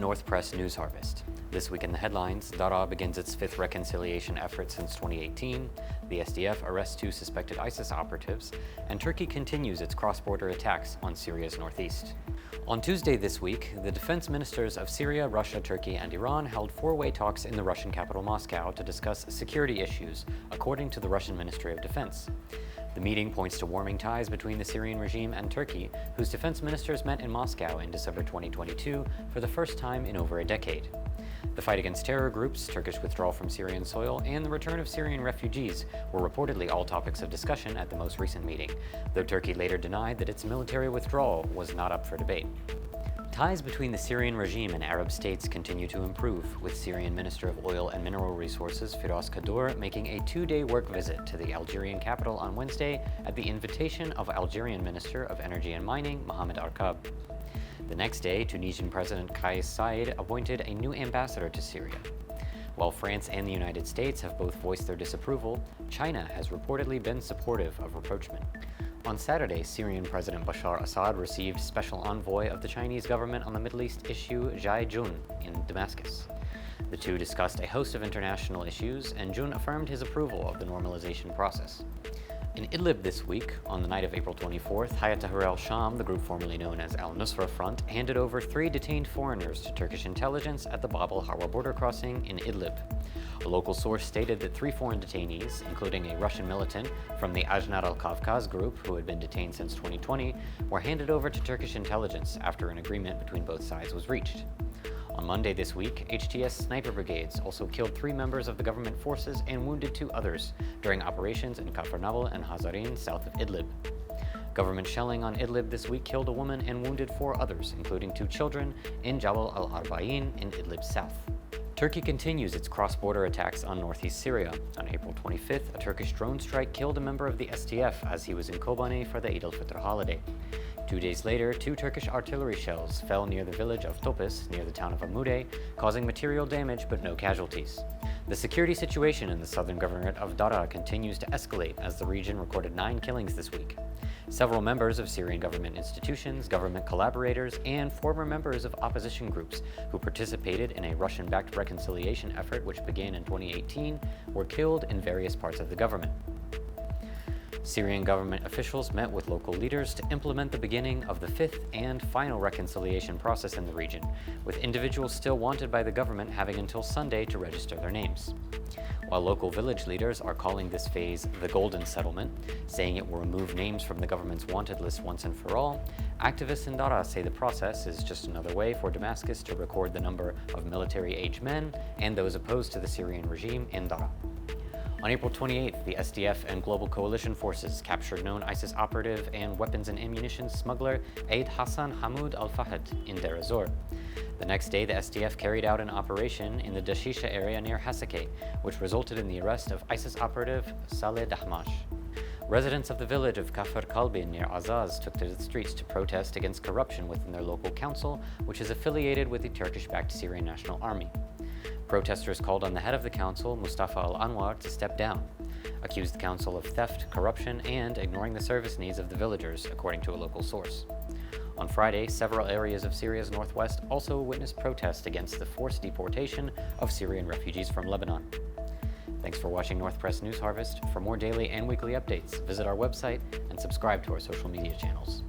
North Press News Harvest. This week in the headlines, Daraa begins its fifth reconciliation effort since 2018, the SDF arrests 2 suspected ISIS operatives, and Turkey continues its cross-border attacks on Syria's northeast. On Tuesday this week, the defense ministers of Syria, Russia, Turkey, and Iran held 4-way talks in the Russian capital Moscow to discuss security issues, according to the Russian Ministry of Defense. The meeting points to warming ties between the Syrian regime and Turkey, whose defense ministers met in Moscow in December 2022 for the first time in over a decade. The fight against terror groups, Turkish withdrawal from Syrian soil, and the return of Syrian refugees were reportedly all topics of discussion at the most recent meeting, though Turkey later denied that its military withdrawal was not up for debate. Ties between the Syrian regime and Arab states continue to improve, with Syrian Minister of Oil and Mineral Resources Firas Kaddour making a 2-day work visit to the Algerian capital on Wednesday at the invitation of Algerian Minister of Energy and Mining Mohamed Arkab. The next day, Tunisian President Kais Saied appointed a new ambassador to Syria. While France and the United States have both voiced their disapproval, China has reportedly been supportive of rapprochement. On Saturday, Syrian President Bashar Assad received special envoy of the Chinese government on the Middle East issue Zhai Jun in Damascus. The two discussed a host of international issues, and Jun affirmed his approval of the normalization process. In Idlib this week, on the night of April 24th, Hayat Tahrir al-Sham, the group formerly known as Al-Nusra Front, handed over 3 detained foreigners to Turkish intelligence at the Bab al-Hawa border crossing in Idlib. A local source stated that 3 foreign detainees, including a Russian militant from the Ajnad al-Kavkaz group who had been detained since 2020, were handed over to Turkish intelligence after an agreement between both sides was reached. On Monday this week, HTS sniper brigades also killed 3 members of the government forces and wounded 2 others during operations in Kafr and Hazarin, south of Idlib. Government shelling on Idlib this week killed a woman and wounded 4 others, including 2 children, in Jabal al-Arba'in in Idlib's south. Turkey continues its cross-border attacks on northeast Syria. On April 25th, a Turkish drone strike killed a member of the SDF as he was in Kobane for the Eid al-Fitr holiday. 2 days later, 2 Turkish artillery shells fell near the village of Topis, near the town of Amude, causing material damage but no casualties. The security situation in the southern governorate of Daraa continues to escalate as the region recorded 9 killings this week. Several members of Syrian government institutions, government collaborators, and former members of opposition groups who participated in a Russian-backed reconciliation effort which began in 2018 were killed in various parts of the government. Syrian government officials met with local leaders to implement the beginning of the 5th and final reconciliation process in the region, with individuals still wanted by the government having until Sunday to register their names. While local village leaders are calling this phase the Golden Settlement, saying it will remove names from the government's wanted list once and for all, activists in Daraa say the process is just another way for Damascus to record the number of military-aged men and those opposed to the Syrian regime in Daraa. On April 28th, the SDF and Global Coalition forces captured known ISIS operative and weapons and ammunition smuggler Eid Hassan Hamoud al-Fahd in Deir ez-Zor. The next day, the SDF carried out an operation in the Dashisha area near Hasakeh, which resulted in the arrest of ISIS operative Saleh Dahmash. Residents of the village of Kafr Kalbin near Azaz took to the streets to protest against corruption within their local council, which is affiliated with the Turkish-backed Syrian National Army. Protesters called on the head of the council, Mustafa al-Anwar, to step down, accused the council of theft, corruption, and ignoring the service needs of the villagers, according to a local source. On Friday, several areas of Syria's northwest also witnessed protests against the forced deportation of Syrian refugees from Lebanon. Thanks for watching North Press News Harvest. For more daily and weekly updates, visit our website and subscribe to our social media channels.